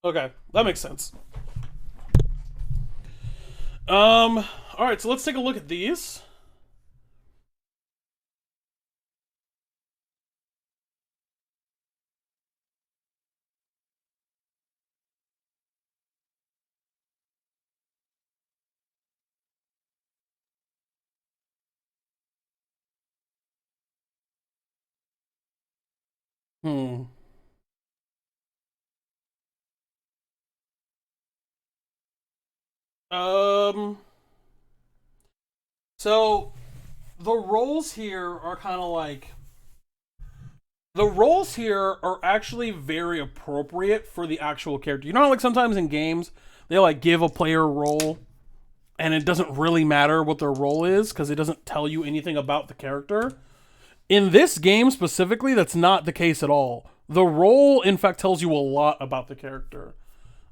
Okay, that makes sense. All right, so let's take a look at these. Hmm. Um. So the roles here are kind of like the roles here are actually very appropriate for the actual character. You know how like sometimes in games they like give a player a role and it doesn't really matter what their role is because it doesn't tell you anything about the character. In this game specifically, that's not the case at all. The role, in fact, tells you a lot about the character.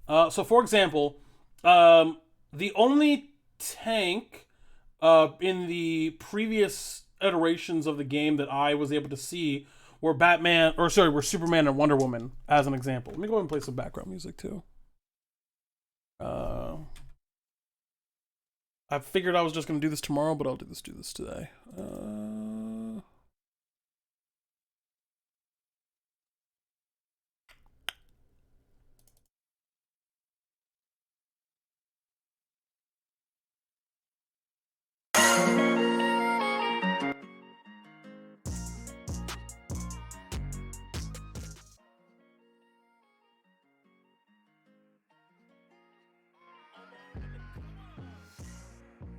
So, for example, the only tank in the previous iterations of the game that I was able to see were Batman, or sorry, were Superman and Wonder Woman, as an example. Let me go ahead and play some background music too. Uh, I figured I was just going to do this tomorrow, but I'll do this today.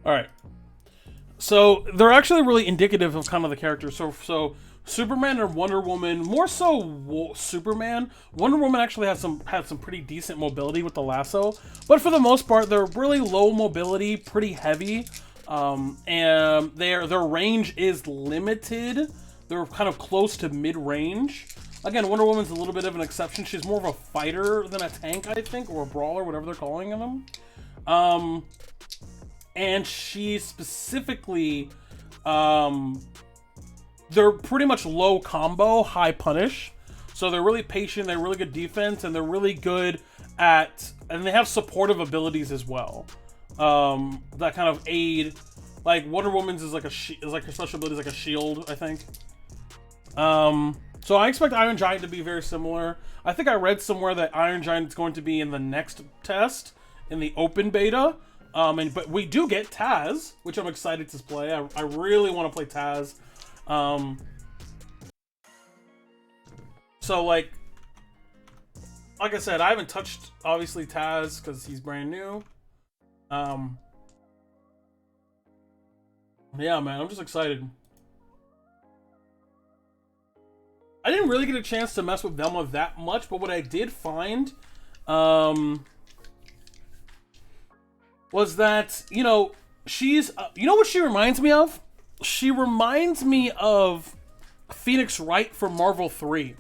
All right. So they're actually really indicative of kind of the character. So Superman and Wonder Woman, more so Superman. Wonder Woman actually had some pretty decent mobility with the lasso, but for the most part, they're really low mobility, pretty heavy, and their range is limited. They're kind of close to mid range. Again, Wonder Woman's a little bit of an exception. She's more of a fighter than a tank, I think, or a brawler, whatever they're calling them. Um, and she specifically, they're pretty much low combo, high punish. So they're really patient, they're really good defense, and they're really good at, and they have supportive abilities as well. That kind of aid, like Wonder Woman's is like her special ability is like a shield, I think. So I expect Iron Giant to be very similar. I think I read somewhere that Iron Giant is going to be in the next test in the open beta. But we do get Taz, which I'm excited to play. I really want to play Taz. So like I said, I haven't touched obviously Taz because he's brand new. Um, yeah, man, I'm just excited. I didn't really get a chance to mess with Velma that much, but what I did find, um, was that she's you know what she reminds me of? She reminds me of Phoenix Wright from Marvel 3.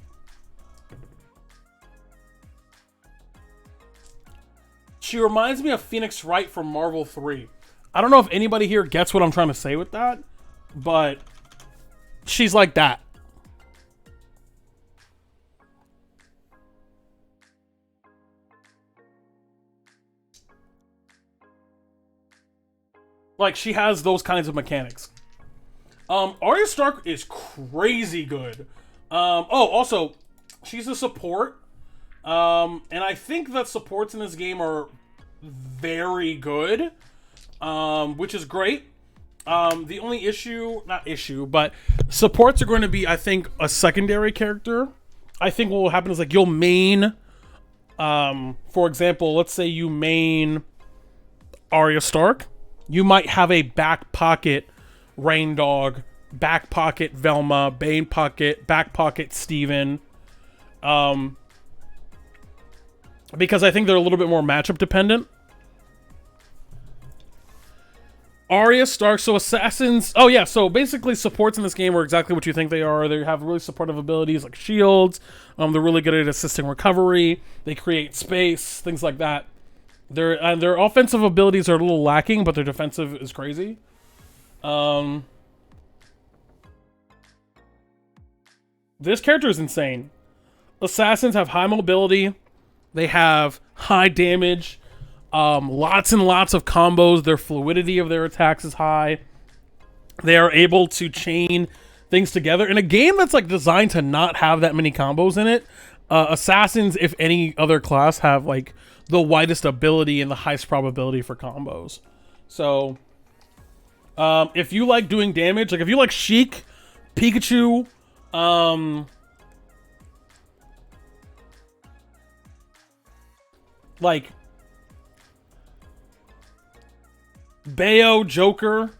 She reminds me of Phoenix Wright from Marvel 3. I don't know if anybody here gets what I'm trying to say with that, but she's like that. Like she has those kinds of mechanics. Arya Stark is crazy good. Also, she's a support. And I think that supports in this game are very good, which is great. The only issue, not issue, but supports are going to be, I think, a secondary character. I think what will happen is like you'll main, for example, let's say you main Arya Stark. You might have a back pocket Rain Dog, back pocket Velma, Bane pocket, back pocket Steven. Because I think they're a little bit more matchup dependent. Arya Stark, so assassins. Oh yeah, so basically supports in this game are exactly what you think they are. They have really supportive abilities like shields. They're really good at assisting recovery. They create space, things like that. Their offensive abilities are a little lacking, but their defensive is crazy. This character is insane. Assassins have high mobility. They have high damage, lots and lots of combos. Their fluidity of their attacks is high. They are able to chain things together in a game that's like designed to not have that many combos in it. Assassins, if any other class, have like the widest ability and the highest probability for combos. So if you like doing damage, like if you like Sheik, Pikachu, like Bayo, Joker,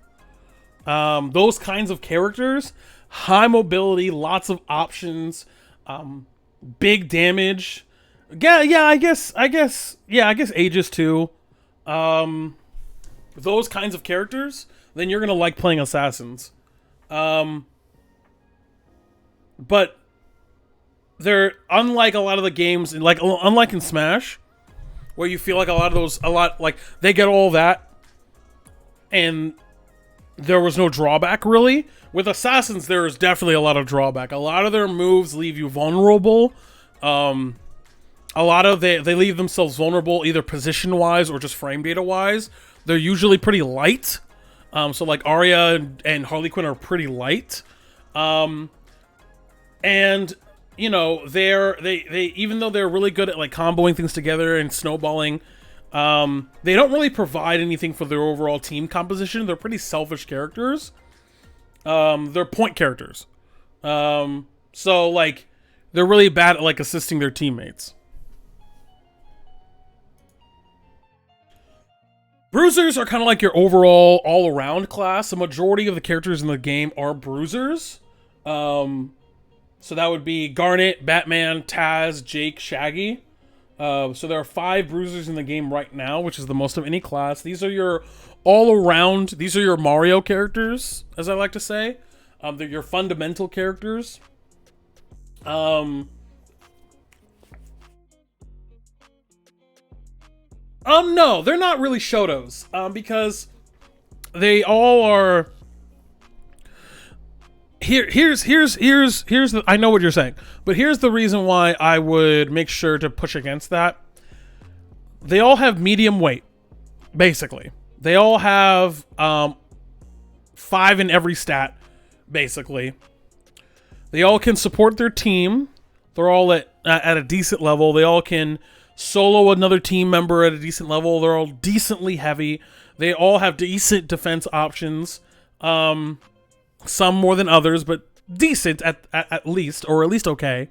those kinds of characters, high mobility, lots of options, big damage. I guess Aegis too. Those kinds of characters, then you're gonna like playing Assassins. But they're unlike a lot of the games, like unlike in Smash, where you feel like like they get all that, and there was no drawback really. With Assassins, there is definitely a lot of drawback. A lot of their moves leave you vulnerable. A lot of they leave themselves vulnerable either position-wise or just frame data-wise. They're usually pretty light. So like ARYA and Harley Quinn are pretty light. And you know, they even though they're really good at like comboing things together and snowballing, they don't really provide anything for their overall team composition. They're pretty selfish characters. They're point characters. So like they're really bad at like assisting their teammates. Bruisers are kind of like your overall all-around class. The majority of the characters in the game are bruisers. So that would be Garnet, Batman, Taz, Jake, Shaggy. So there are 5 bruisers in the game right now, which is the most of any class. These are your all-around, these are your Mario characters, as I like to say. They're your fundamental characters. No, they're not really Shotos, because they all are. Here's the. I know what you're saying, but here's the reason why I would make sure to push against that. They all have medium weight, basically. They all have 5 in every stat, basically. They all can support their team. They're all at a decent level. They all can solo another team member at a decent level. They're all decently heavy. They all have decent defense options. Some more than others, but decent at least, or at least okay.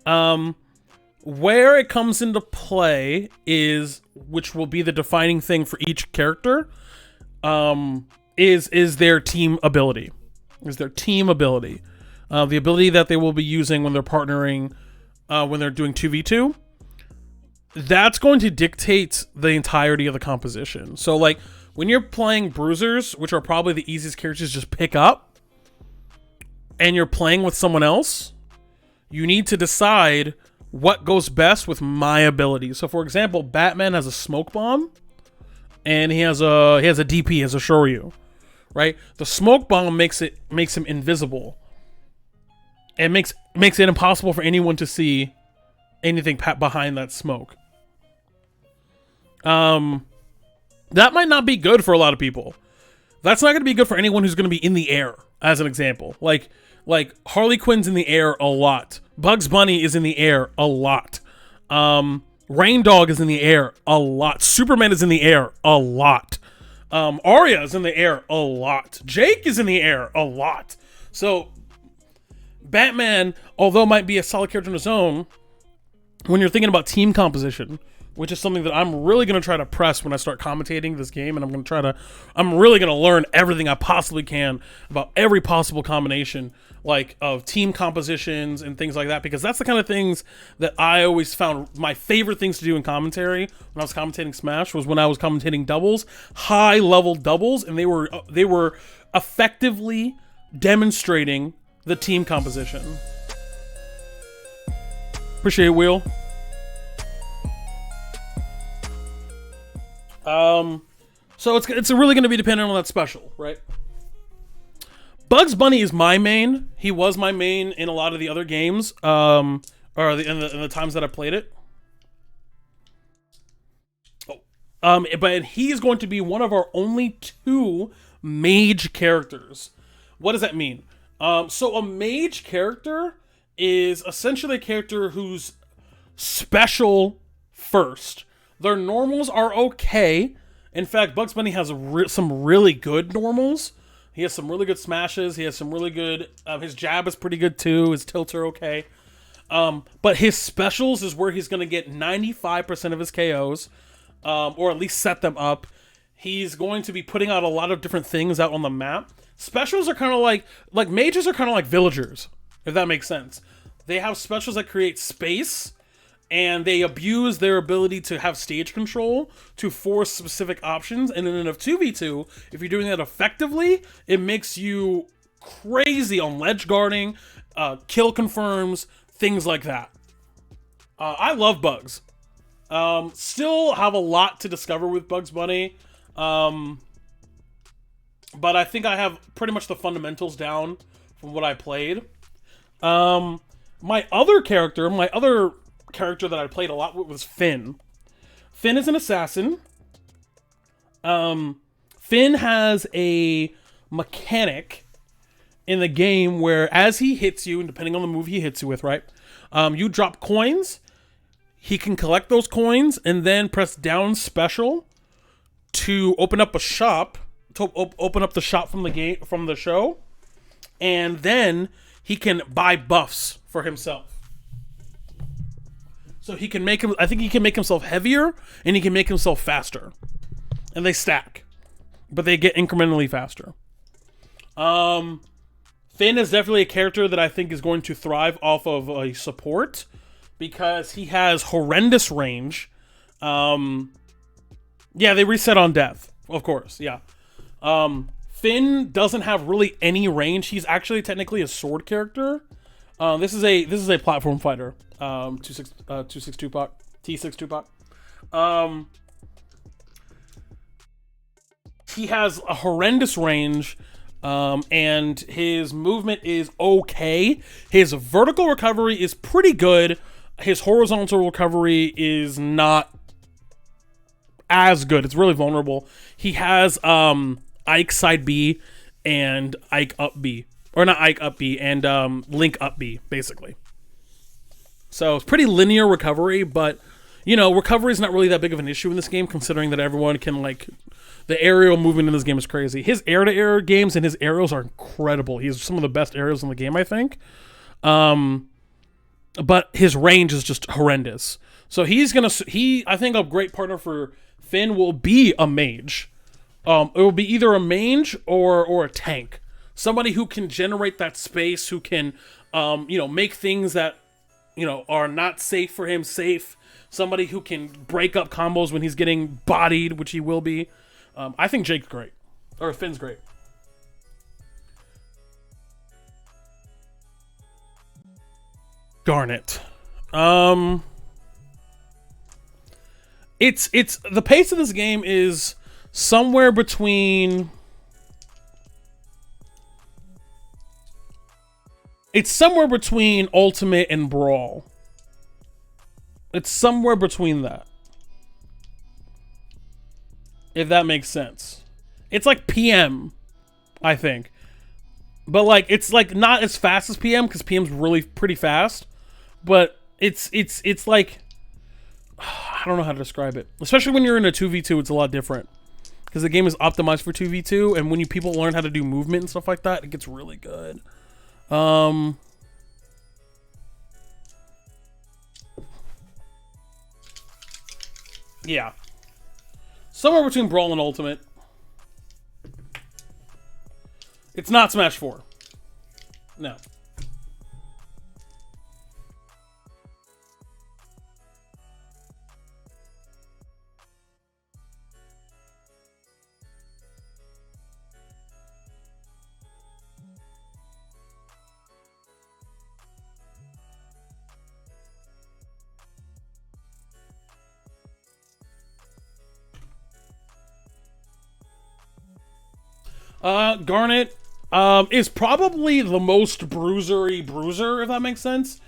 Where it comes into play is, which will be the defining thing for each character, is their team ability. Is their team ability. The ability that they will be using when they're partnering, when they're doing 2v2. That's going to dictate the entirety of the composition. So like when you're playing bruisers, which are probably the easiest characters to just pick up, and you're playing with someone else, you need to decide what goes best with my ability. So for example, Batman has a smoke bomb, and he has a DP, has a Shoryu, right? The smoke bomb makes him invisible. It makes it impossible for anyone to see anything behind that smoke. That might not be good for a lot of people. That's not going to be good for anyone who's going to be in the air, as an example. Like Harley Quinn's in the air a lot. Bugs Bunny is in the air a lot. Rain Dog is in the air a lot. Superman is in the air a lot. Arya is in the air a lot. Jake is in the air a lot. So Batman, although might be a solid character on his own, when you're thinking about team composition, which is something that I'm really going to try to press when I start commentating this game, and I'm really going to learn everything I possibly can about every possible combination, like of team compositions and things like that, because that's the kind of things that I always found my favorite things to do in commentary when I was commentating Smash was when I was commentating doubles, high level doubles, and they were effectively demonstrating the team composition. Appreciate it, Wheel. So it's really going to be dependent on that special, right? Bugs Bunny is my main. He was my main in a lot of the other games, or in the times that I played it. But he's going to be one of our only 2 mage characters. What does that mean? So a mage character is essentially a character who's special first. Their normals are okay. In fact, Bugs Bunny has some really good normals. He has some really good smashes. He has some really good... his jab is pretty good too. His tilts are okay. But his specials is where he's going to get 95% of his KOs. Or at least set them up. He's going to be putting out a lot of different things out on the map. Specials are kind of like mages are kind of like villagers, if that makes sense. They have specials that create space, and they abuse their ability to have stage control to force specific options. And in a 2v2, if you're doing that effectively, it makes you crazy on ledge guarding, kill confirms, things like that. I love Bugs. Still have a lot to discover with Bugs Bunny. But I think I have pretty much the fundamentals down from what I played. My other character that I played a lot with was Finn. Finn is an assassin. Finn has a mechanic in the game where as he hits you, and depending on the move he hits you with, right? You drop coins. He can collect those coins and then press down special to open up a shop, to open up the shop from the game, from the show, and then he can buy buffs for himself. So he can make him, I think he can make himself heavier and he can make himself faster. And they stack, but they get incrementally faster. Finn is definitely a character that I think is going to thrive off of a support because he has horrendous range. Yeah, they reset on death, of course, yeah. Finn doesn't have really any range. He's actually technically a sword character. This is a platform fighter. T6 Tupac. He has a horrendous range, and his movement is okay. His vertical recovery is pretty good. His horizontal recovery is not as good. It's really vulnerable. He has Ike side B and Ike up B. Or not Ike up B, and Link up B, basically. So it's pretty linear recovery, but, you know, recovery is not really that big of an issue in this game, considering that everyone can, like, the aerial movement in this game is crazy. His air-to-air games and his aerials are incredible. He has some of the best aerials in the game, I think. But his range is just horrendous. So I think a great partner for Finn will be a mage. It will be either a mage or a tank. Somebody who can generate that space, who can, make things that, are not safe for him safe. Somebody who can break up combos when he's getting bodied, which he will be. I think Jake's great. Or Finn's great. Garnet. It's the pace of this game is somewhere between... It's somewhere between Ultimate and Brawl. It's somewhere between that. If that makes sense. It's like PM, I think. But like it's like not as fast as PM because PM's really pretty fast. But it's like I don't know how to describe it. Especially when you're in a 2v2, it's a lot different. Because the game is optimized for 2v2, and when people learn how to do movement and stuff like that, it gets really good. Yeah. Somewhere between Brawl and Ultimate. It's not Smash 4. No. Garnet is probably the most bruiser, if that makes sense.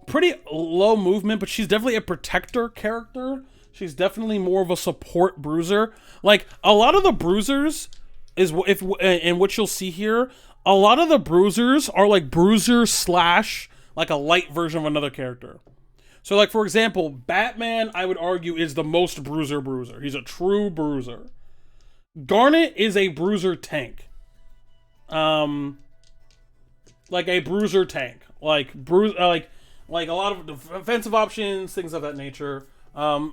Pretty low movement, but she's definitely a protector character. She's definitely more of a support bruiser. Like, a lot of the bruisers is and what you'll see here, a lot of the bruisers are like bruiser slash like a light version of another character. So, like, for example, Batman, I would argue, is the most bruiser. He's a true bruiser. Garnet is a bruiser tank. Like a bruiser tank. Like a lot of defensive options, things of that nature.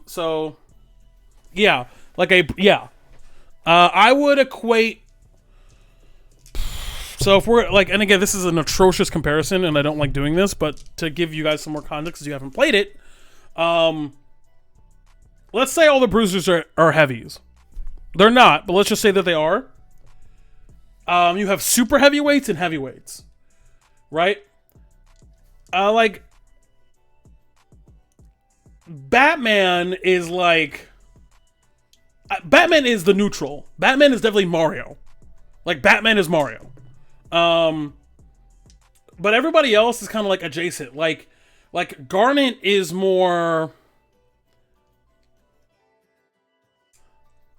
So, yeah. I would equate... So if we're, like, and again, this is an atrocious comparison, and I don't like doing this, but to give you guys some more context, because you haven't played it, let's say all the bruisers are heavies. They're not, but let's just say that they are. You have super heavyweights and heavyweights, right? Like, Batman is like... Batman is the neutral. Batman is definitely Mario. Like, Batman is Mario. But everybody else is kind of like adjacent. Like Garnet is more...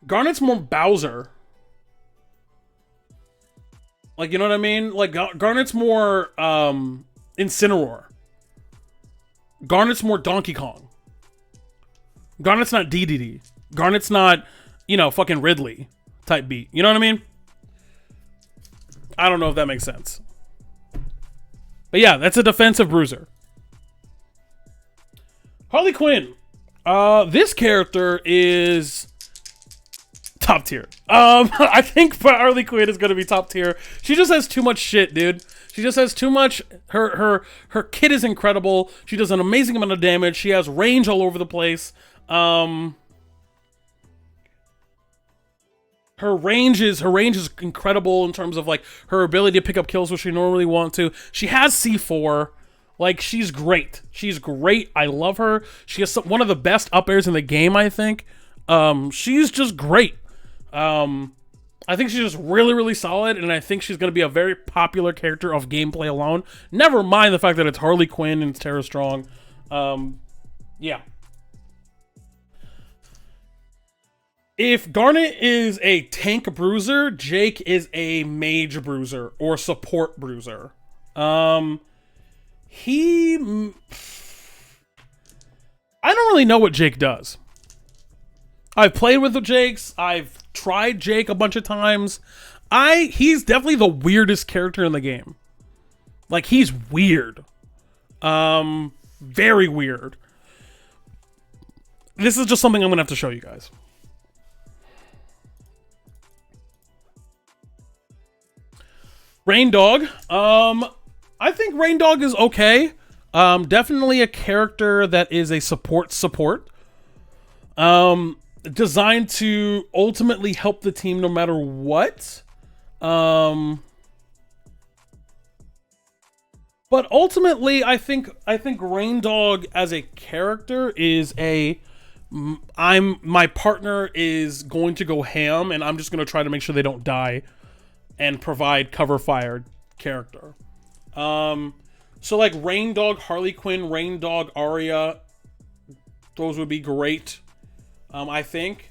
Garnet's more Bowser. Like, you know what I mean? Like, Garnet's more, Incineroar. Garnet's more Donkey Kong. Garnet's not DDD. Garnet's not, you know, fucking Ridley type beat. You know what I mean? I don't know if that makes sense. But yeah, that's a defensive bruiser. Harley Quinn. This character is top tier. I think Harley Quinn is going to be top tier. She just has too much shit, dude. She just has too much. Her kit is incredible. She does an amazing amount of damage. She has range all over the place. Her range is incredible in terms of, like, her ability to pick up kills, which she normally want to. She has C4. Like, she's great. She's great. I love her. She has one of the best up airs in the game, I think. She's just great. I think she's just really, really solid, and I think she's going to be a very popular character of gameplay alone. Never mind the fact that it's Harley Quinn and it's Tara Strong. Yeah. If Garnet is a tank bruiser, Jake is a mage bruiser or support bruiser. I don't really know what Jake does. I've played with the Jakes. I've tried Jake a bunch of times. He's definitely the weirdest character in the game. Like, he's weird. Very weird. This is just something I'm gonna have to show you guys. Rain Dog. I think Rain Dog is okay. Definitely a character that is a support. Designed to ultimately help the team no matter what. But ultimately, I think Rain Dog as a character is my partner is going to go ham, and I'm just going to try to make sure they don't die and provide cover fire character. So like Rain Dog, Harley Quinn, Rain Dog, ARYA, those would be great. I think.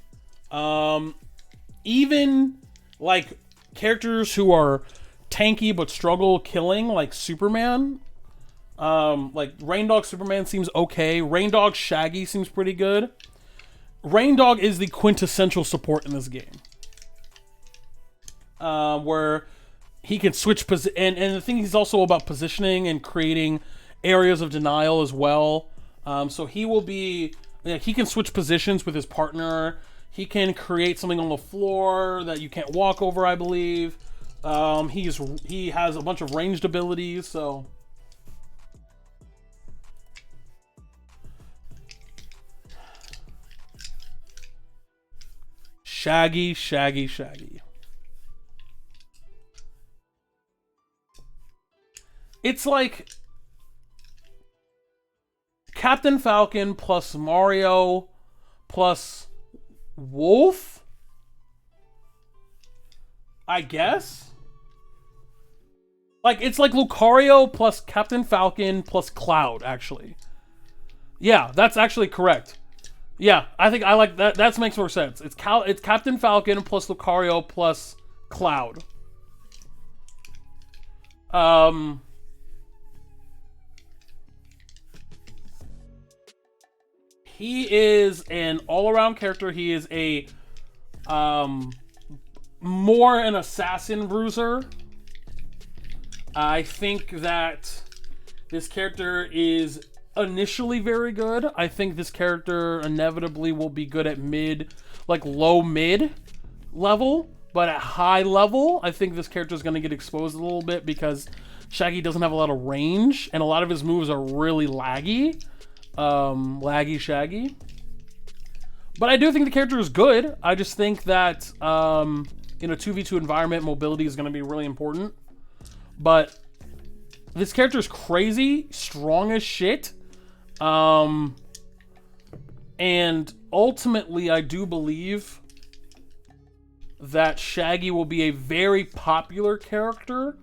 Even like characters who are tanky but struggle killing, like Superman. Like Rain Dog Superman seems okay. Rain Dog Shaggy seems pretty good. Rain Dog is the quintessential support in this game. Where he can switch and the thing, he's also about positioning and creating areas of denial as well. So he will be, he can switch positions with his partner. He can create something on the floor that you can't walk over, I believe. He has a bunch of ranged abilities, so Shaggy. It's like Captain Falcon plus Mario plus Wolf, I guess. Like, it's like Lucario plus Captain Falcon plus Cloud, actually. Yeah, that's actually correct. Yeah, I think I like that. That makes more sense. It's Captain Falcon plus Lucario plus Cloud. He is an all-around character. He is a more an assassin bruiser. I think that this character is initially very good. I think this character inevitably will be good at mid, like low mid level, but at high level, I think this character is going to get exposed a little bit because Shaggy doesn't have a lot of range, and a lot of his moves are really laggy. Laggy Shaggy. But I do think the character is good. I just think that in a 2v2 environment, mobility is going to be really important. But this character is crazy, strong as shit. And ultimately, I do believe that Shaggy will be a very popular character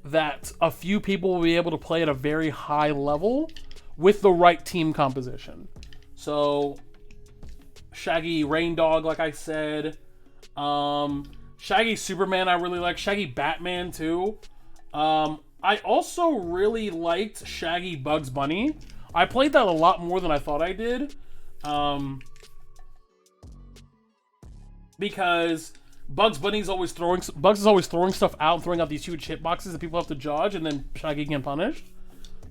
that a few people will be able to play at a very high level with the right team composition. So, Shaggy Rain Dog, like I said. Shaggy Superman, I really like. Shaggy Batman, too. I also really liked Shaggy Bugs Bunny. I played that a lot more than I thought I did. Because Bugs is always throwing stuff out and throwing out these huge hitboxes that people have to dodge, and then Shaggy can punish.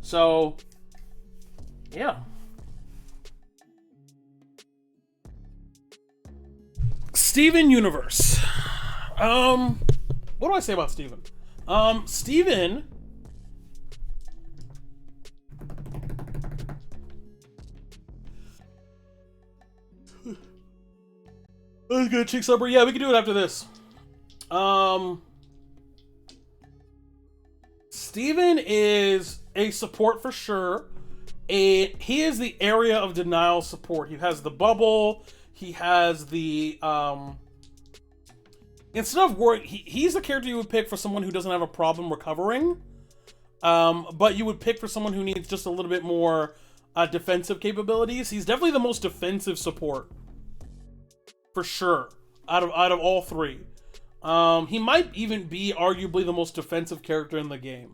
So, yeah. Steven Universe. What do I say about Steven? Steven... Let's go cheek supper. Yeah, we can do it after this. Steven is a support for sure. He is the area of denial support. He has the bubble. He has the instead of worrying, he's the character you would pick for someone who doesn't have a problem recovering. But you would pick for someone who needs just a little bit more defensive capabilities. He's definitely the most defensive support. For sure, out of all three. He might even be arguably the most defensive character in the game.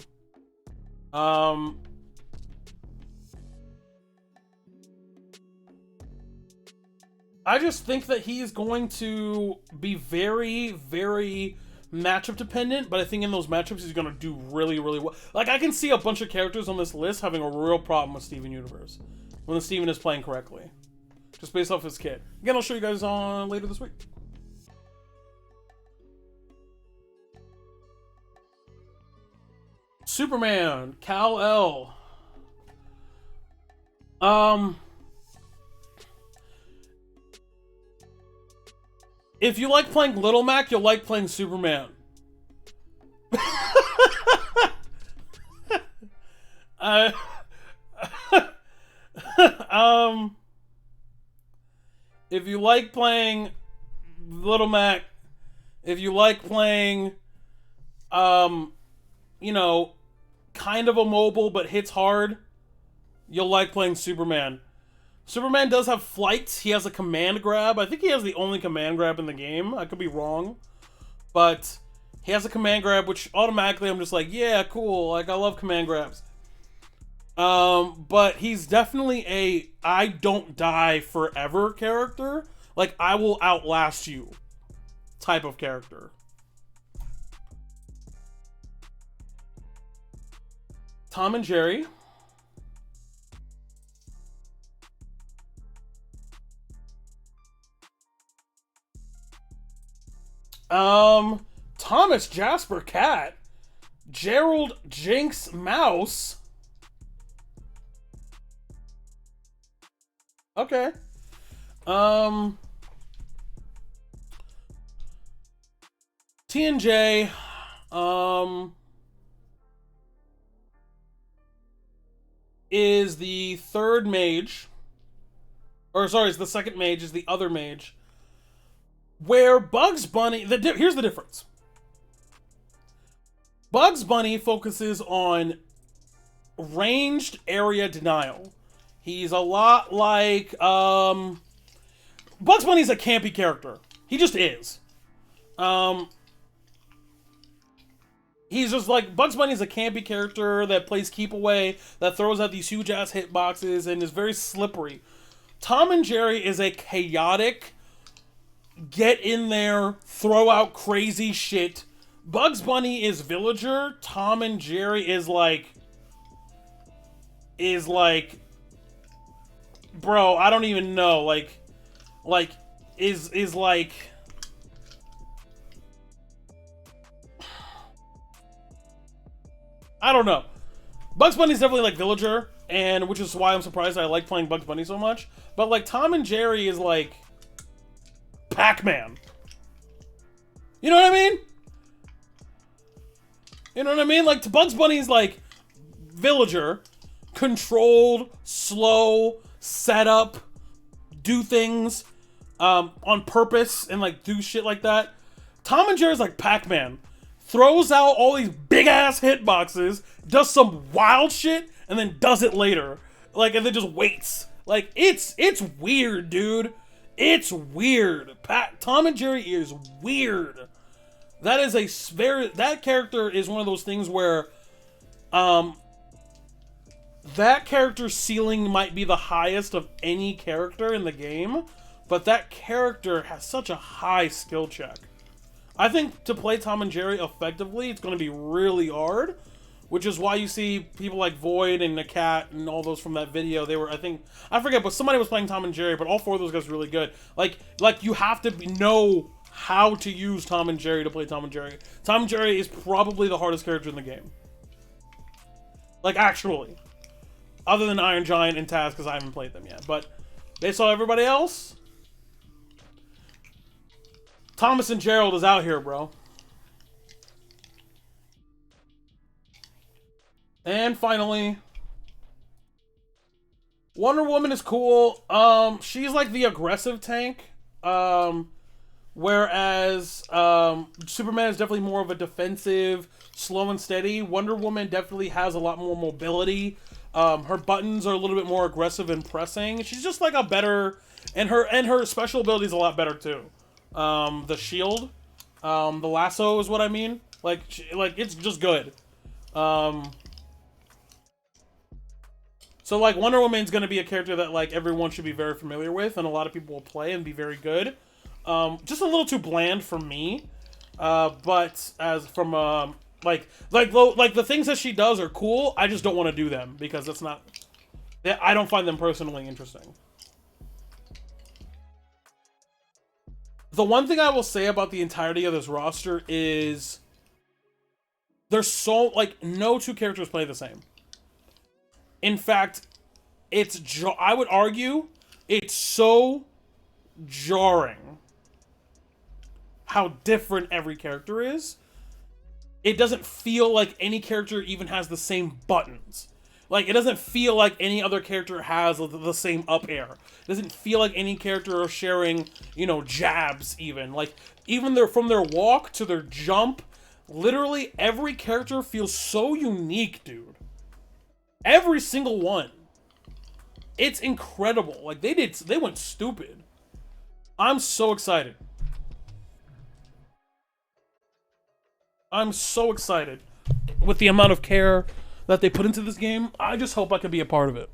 I just think that he's going to be very, very matchup dependent, but I think in those matchups he's going to do really, really well. Like, I can see a bunch of characters on this list having a real problem with Steven Universe when the Steven is playing correctly. Just based off his kit. Again, I'll show you guys on later this week. Superman, Kal-El. If you like playing Little Mac, you'll like playing Superman. If you like playing Little Mac, if you like playing, you know, kind of a mobile but hits hard, you'll like playing Superman. Superman does have flights. He has a command grab. I think he has the only command grab in the game. I could be wrong. But he has a command grab, which automatically I'm just like, yeah, cool. Like, I love command grabs. But he's definitely a I don't die forever character. Like, I will outlast you type of character. Tom and Jerry. Thomas Jasper Cat. Gerald Jinx Mouse. Okay. TNJ. Is the third mage. Or sorry, is the second mage, is the other mage. Where Bugs Bunny... here's the difference. Bugs Bunny focuses on ranged area denial. He's a lot like Bugs Bunny's a campy character. He just is. He's just like, Bugs Bunny's a campy character that plays keep away, that throws out these huge ass hitboxes, and is very slippery. Tom and Jerry is a chaotic, get in there, throw out crazy shit. Bugs Bunny is villager. Tom and Jerry is like, bro, I don't even know, like, is like, I don't know. Bugs Bunny's definitely like villager, and which is why I'm surprised I like playing Bugs Bunny so much. But like Tom and Jerry is like Pac-Man. You know what I mean? You know what I mean? Like Bugs Bunny's like villager, controlled, slow, set up, do things on purpose and like do shit like that. Tom and Jerry's like Pac-Man. Throws out all these big ass hitboxes, does some wild shit, and then does it later. Like, and then just waits. Like, it's weird, dude. It's weird. Tom and Jerry is weird. That is that character is one of those things where, that character's ceiling might be the highest of any character in the game, but that character has such a high skill check. I think to play Tom and Jerry effectively, it's going to be really hard, which is why you see people like Void and the Cat and all those from that video. They were, I forget, but somebody was playing Tom and Jerry, but all four of those guys are really good. Like you have to know how to use Tom and Jerry to play Tom and Jerry. Tom and Jerry is probably the hardest character in the game. Like, actually. Other than Iron Giant and Taz, because I haven't played them yet. But based on everybody else, Thomas and Gerald is out here, bro. And finally, Wonder Woman is cool. She's like the aggressive tank. Whereas Superman is definitely more of a defensive, slow and steady. Wonder Woman definitely has a lot more mobility. Her buttons are a little bit more aggressive and pressing. She's just like a better, and her special ability is a lot better too. The shield, the lasso is what I mean. Like it's just good. So like Wonder Woman's gonna be a character that like everyone should be very familiar with, and a lot of people will play and be very good. Just a little too bland for me. But as from like the things that she does are cool. I just don't want to do them because that's not. I don't find them personally interesting. The one thing I will say about the entirety of this roster is there's so, like, no two characters play the same. In fact, I would argue it's so jarring how different every character is. It doesn't feel like any character even has the same buttons. Like, it doesn't feel like any other character has the same up air. It doesn't feel like any character are sharing, you know, jabs even. Like, even from their walk to their jump, literally every character feels so unique, dude. Every single one. It's incredible. Like, they went stupid. I'm so excited. I'm so excited with the amount of care that they put into this game. I just hope I can be a part of it.